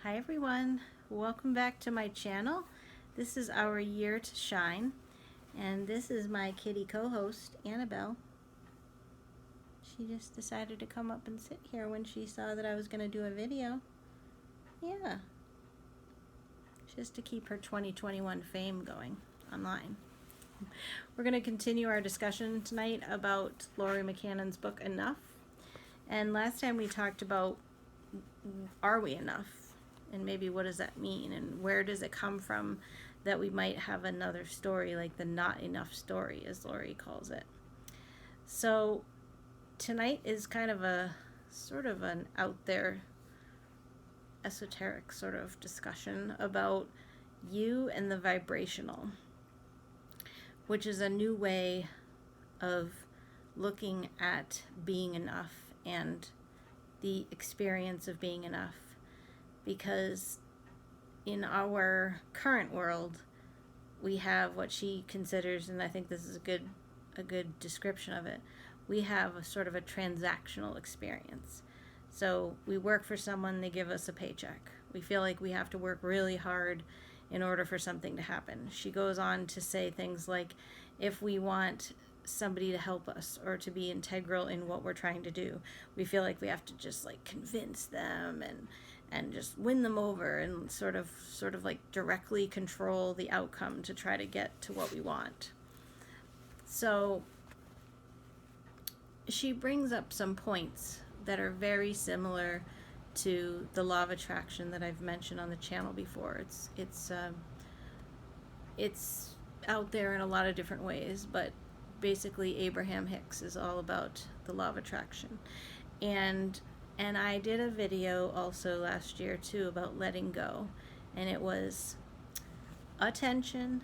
Hi everyone, welcome back to my channel. This is our year to shine, and this is my kitty co-host Annabelle. She just decided to come up and sit here when she saw that I was going to do a video. Yeah, just to keep her 2021 fame going online. We're going to continue our discussion tonight about Laurie McCannon's book Enough. And last time we talked about, are we enough? And maybe what does that mean, and where does it come from that we might have another story, like the not enough story, as Laurie calls it. So tonight is kind of a sort of an out there esoteric sort of discussion about you and the vibrational, which is a new way of looking at being enough and the experience of being enough. Because in our current world, we have what she considers, and I think this is a good description of it, we have a sort of a transactional experience. So we work for someone, they give us a paycheck. We feel like we have to work really hard in order for something to happen. She goes on to say things like, if we want somebody to help us or to be integral in what we're trying to do, we feel like we have to just like convince them and just win them over and sort of like directly control the outcome to try to get to what we want. So she brings up some points that are very similar to the law of attraction that I've mentioned on the channel before. It's out there in a lot of different ways, but basically Abraham Hicks is all about the law of attraction. And I did a video also last year too about letting go, and it was intention,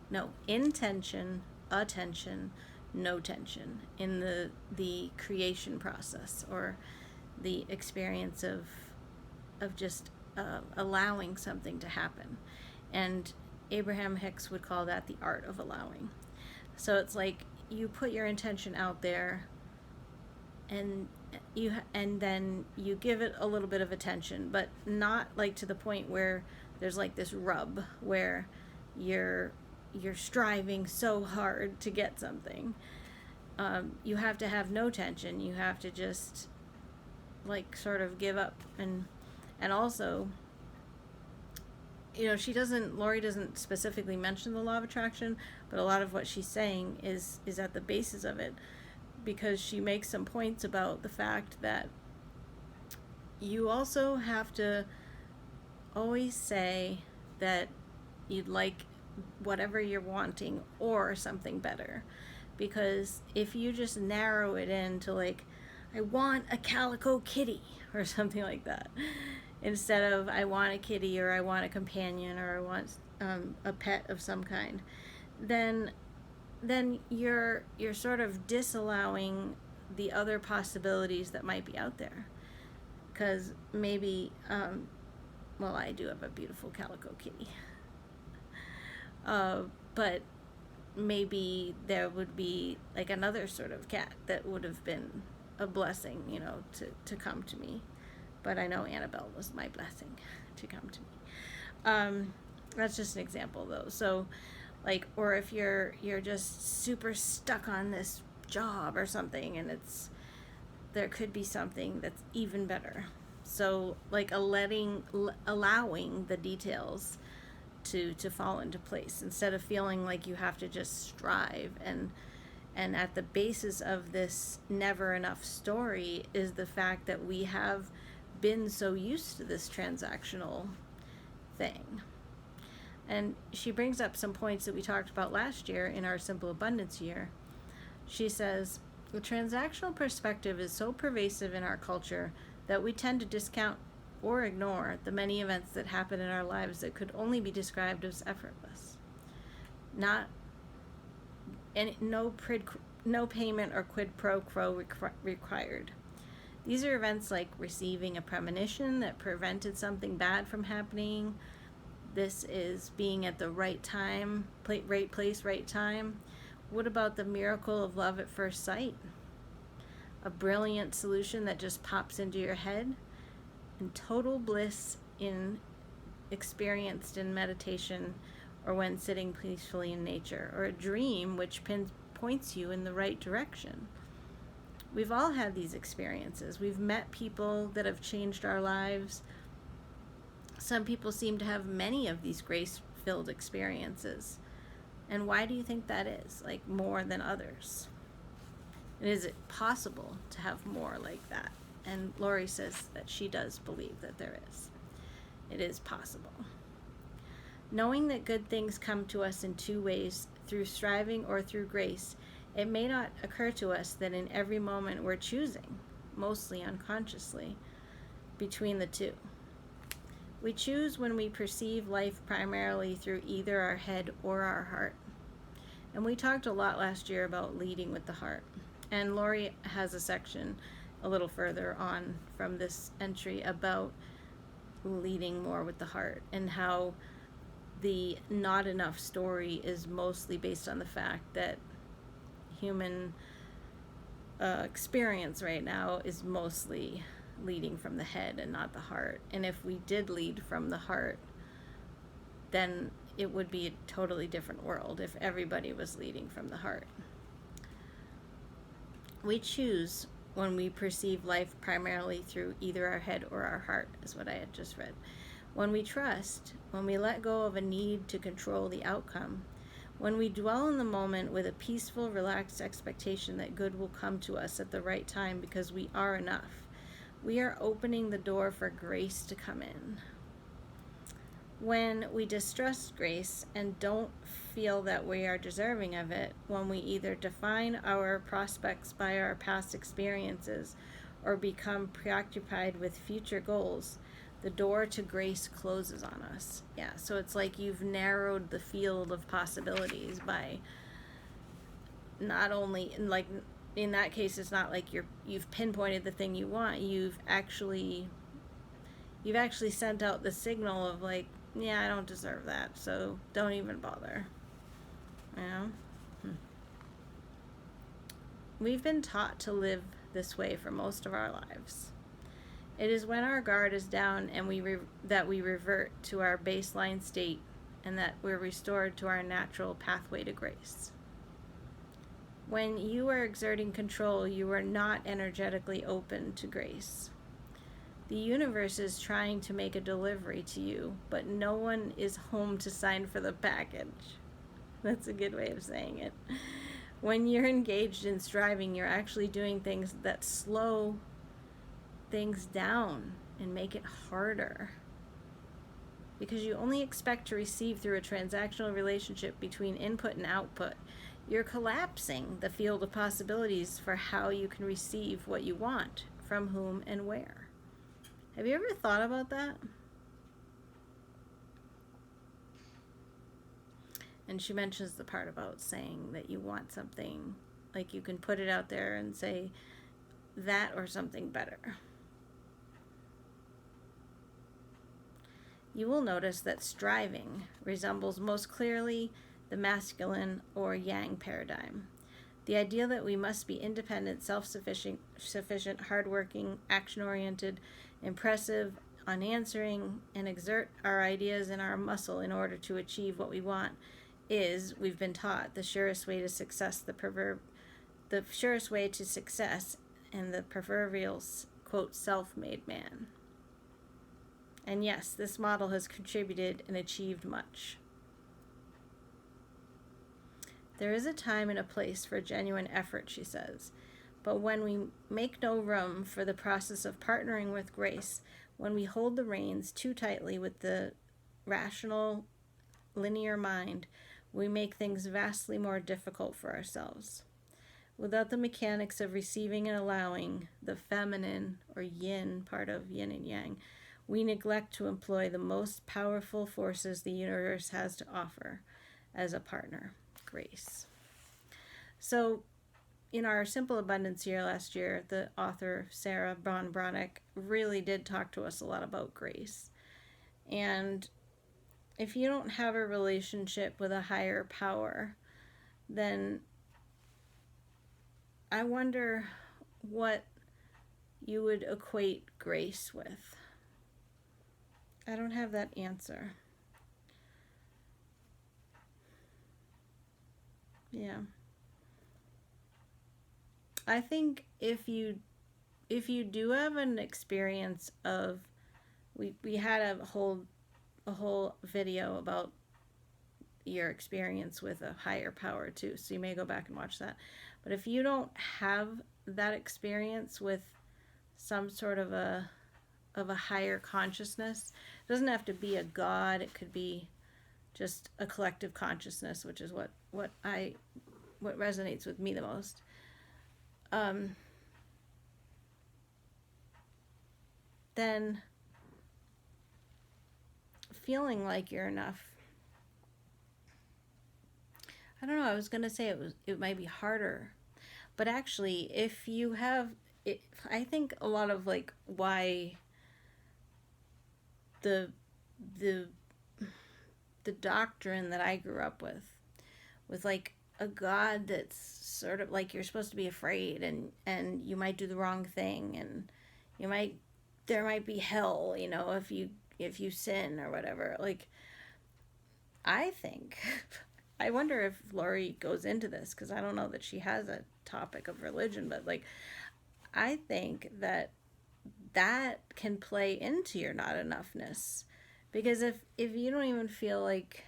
no tension in the creation process, or the experience of just allowing something to happen. And Abraham Hicks would call that the art of allowing. So it's like you put your intention out there, and then you give it a little bit of attention, but not like to the point where there's like this rub where you're striving so hard to get something. You have to have no tension. You have to just like sort of give up. And also, you know, Laurie doesn't specifically mention the law of attraction, but a lot of what she's saying is at the basis of it, because she makes some points about the fact that you also have to always say that you'd like whatever you're wanting or something better. Because if you just narrow it in to like, I want a calico kitty or something like that, instead of I want a kitty, or I want a companion, or I want a pet of some kind, then you're sort of disallowing the other possibilities that might be out there. Because maybe, well, I do have a beautiful calico kitty, but maybe there would be like another sort of cat that would have been a blessing, you know, to come to me. But I know Annabelle was my blessing to come to me. That's just an example though. So like, or if you're just super stuck on this job or something, and there could be something that's even better. So like allowing the details to fall into place, instead of feeling like you have to just strive. And at the basis of this never enough story is the fact that we have been so used to this transactional thing. And she brings up some points that we talked about last year in our Simple Abundance year. She says, the transactional perspective is so pervasive in our culture that we tend to discount or ignore the many events that happen in our lives that could only be described as effortless. No payment or quid pro quo required. These are events like receiving a premonition that prevented something bad from happening. This is being at the right time, right place, right time. What about the miracle of love at first sight? A brilliant solution that just pops into your head? and total bliss in experienced in meditation or when sitting peacefully in nature, or a dream which points you in the right direction. We've all had these experiences. We've met people that have changed our lives. Some people seem to have many of these grace-filled experiences. And why do you think that is, like more than others? And is it possible to have more like that? And Laurie says that she does believe that there is. It is possible. Knowing that good things come to us in two ways, through striving or through grace, it may not occur to us that in every moment we're choosing, mostly unconsciously, between the two. We choose when we perceive life primarily through either our head or our heart. And we talked a lot last year about leading with the heart. And Laurie has a section a little further on from this entry about leading more with the heart, and how the not enough story is mostly based on the fact that human experience right now is mostly leading from the head and not the heart. And if we did lead from the heart, then it would be a totally different world if everybody was leading from the heart. We choose when we perceive life primarily through either our head or our heart, is what I had just read. When we trust, when we let go of a need to control the outcome, when we dwell in the moment with a peaceful, relaxed expectation that good will come to us at the right time because we are enough, we are opening the door for grace to come in. When we distrust grace and don't feel that we are deserving of it, when we either define our prospects by our past experiences or become preoccupied with future goals, the door to grace closes on us. Yeah, so it's like you've narrowed the field of possibilities by not only, like in that case, it's not like you've pinpointed the thing you want. You've actually sent out the signal of like, yeah, I don't deserve that, so don't even bother. You know? We've been taught to live this way for most of our lives. It is when our guard is down and that we revert to our baseline state, and that we're restored to our natural pathway to grace. When you are exerting control, you are not energetically open to grace. The universe is trying to make a delivery to you, but no one is home to sign for the package. That's a good way of saying it. When you're engaged in striving, you're actually doing things that slow things down and make it harder. Because you only expect to receive through a transactional relationship between input and output. You're collapsing the field of possibilities for how you can receive what you want, from whom and where. Have you ever thought about that? And she mentions the part about saying that you want something, like you can put it out there and say that or something better. You will notice that striving resembles most clearly the masculine or yang paradigm. The idea that we must be independent, self-sufficient, hardworking, action-oriented, impressive, unanswering, and exert our ideas and our muscle in order to achieve what we want is, we've been taught, the surest way to success, the surest way to success, and the proverbial, quote, self-made man. And yes, this model has contributed and achieved much. There is a time and a place for genuine effort, she says. But when we make no room for the process of partnering with grace, when we hold the reins too tightly with the rational, linear mind, we make things vastly more difficult for ourselves. Without the mechanics of receiving and allowing, the feminine or yin part of yin and yang, we neglect to employ the most powerful forces the universe has to offer as a partner. Grace. So in our Simple Abundance year last year, the author Sarah Von Bronick really did talk to us a lot about grace. And if you don't have a relationship with a higher power, then I wonder what you would equate grace with. I don't have that answer. Yeah. I think if you do have an experience of, we had a whole video about your experience with a higher power too, so you may go back and watch that. But if you don't have that experience with some sort of a higher consciousness, it doesn't have to be a god, it could be just a collective consciousness, which is what resonates with me the most. Then feeling like you're enough. I don't know, I was going to say it might be harder. But actually, if you have it, I think a lot of like why the doctrine that I grew up with like a God that's sort of like you're supposed to be afraid, and you might do the wrong thing, and there might be hell, if you sin or whatever. Like, I think I wonder if Laurie goes into this, because I don't know that she has a topic of religion, but like I think that can play into your not enoughness, because if you don't even feel like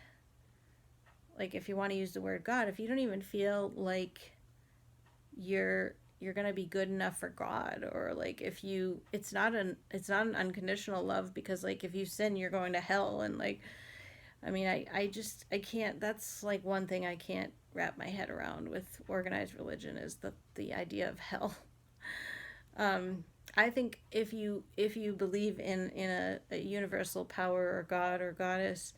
if you want to use the word God, if you don't even feel like you're going to be good enough for God, or like if you it's not an unconditional love, because like if you sin you're going to hell, and like I mean I can't, that's like one thing I can't wrap my head around with organized religion, is the idea of hell. I think if you believe in a universal power or God or goddess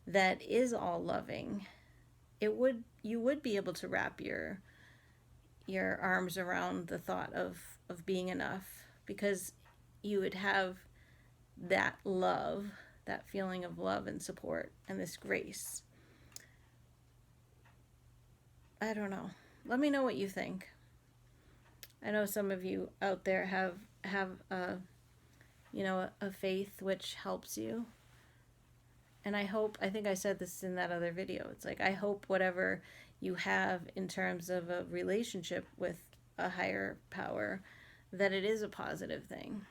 that is all loving, you would be able to wrap your arms around the thought of being enough, because you would have that love, that feeling of love and support and this grace. I don't know. Let me know what you think. I know some of you out there have a faith which helps you. And I think I said this in that other video. It's like, I hope whatever you have in terms of a relationship with a higher power, that it is a positive thing.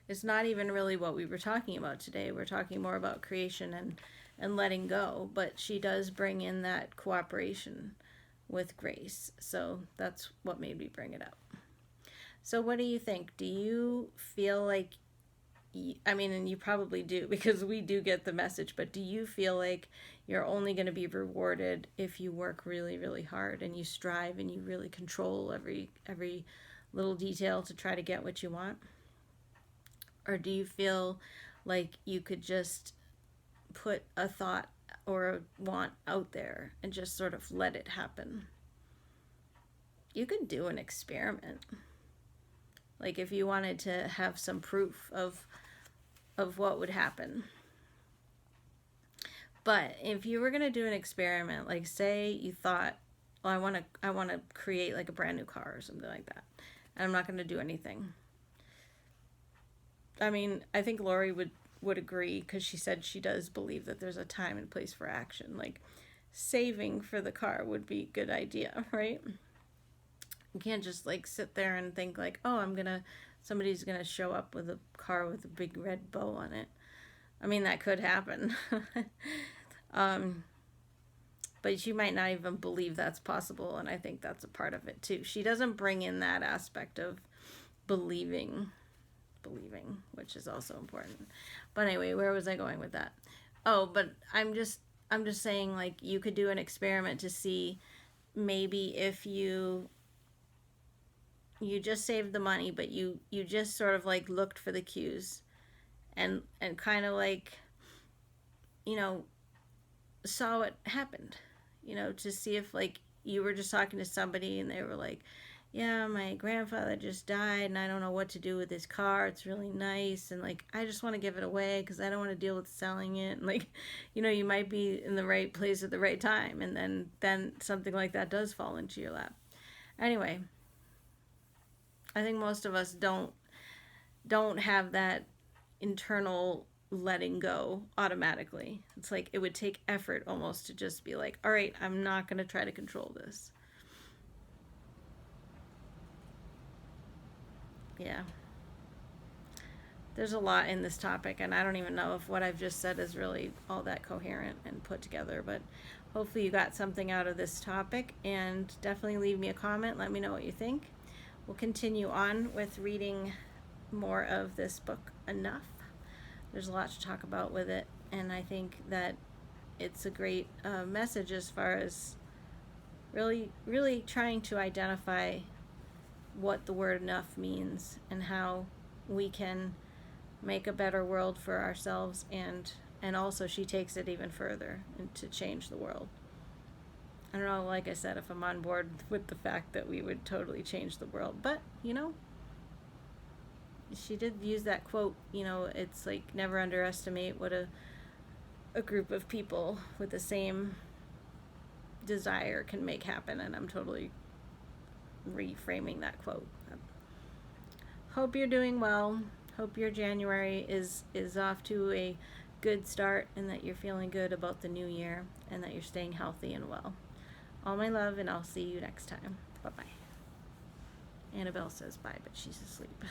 It's not even really what we were talking about today. We're talking more about creation and letting go, but she does bring in that cooperation with grace. So that's what made me bring it up. So what do you think? Do you feel like, I mean, and you probably do, because we do get the message, but do you feel like you're only going to be rewarded if you work really, really hard and you strive and you really control every little detail to try to get what you want? Or do you feel like you could just put a thought or a want out there and just sort of let it happen? You could do an experiment. Like if you wanted to have some proof of what would happen. But if you were going to do an experiment, like say you thought, well, I want to create like a brand new car or something like that, and I'm not going to do anything. I mean, I think Laurie would agree, because she said she does believe that there's a time and place for action. Like saving for the car would be a good idea, right? You can't just like sit there and think like, oh, somebody's gonna show up with a car with a big red bow on it. I mean, that could happen. But you might not even believe that's possible, and I think that's a part of it too. She doesn't bring in that aspect of believing, which is also important. But anyway, where was I going with that? Oh, but I'm just saying, like, you could do an experiment to see maybe if you just saved the money, but you just sort of like looked for the cues and kind of like, saw what happened, to see if like you were just talking to somebody and they were like, yeah, my grandfather just died and I don't know what to do with his car. It's really nice. And like, I just want to give it away because I don't want to deal with selling it. And like, you might be in the right place at the right time. And then something like that does fall into your lap. Anyway, I think most of us don't have that internal letting go automatically. It's like it would take effort almost to just be like, all right, I'm not going to try to control this. Yeah. There's a lot in this topic, and I don't even know if what I've just said is really all that coherent and put together, but hopefully you got something out of this topic, and definitely leave me a comment. Let me know what you think. We'll continue on with reading more of this book, Enough. There's a lot to talk about with it, and I think that it's a great message as far as really trying to identify what the word enough means and how we can make a better world for ourselves, and also she takes it even further and to change the world. I don't know, like I said, if I'm on board with the fact that we would totally change the world, but she did use that quote, it's like never underestimate what a group of people with the same desire can make happen, and I'm totally reframing that quote. Hope you're doing well. Hope your January is off to a good start, and that you're feeling good about the new year, and that you're staying healthy and well. All my love, and I'll see you next time. Bye-bye. Annabelle says bye, but she's asleep.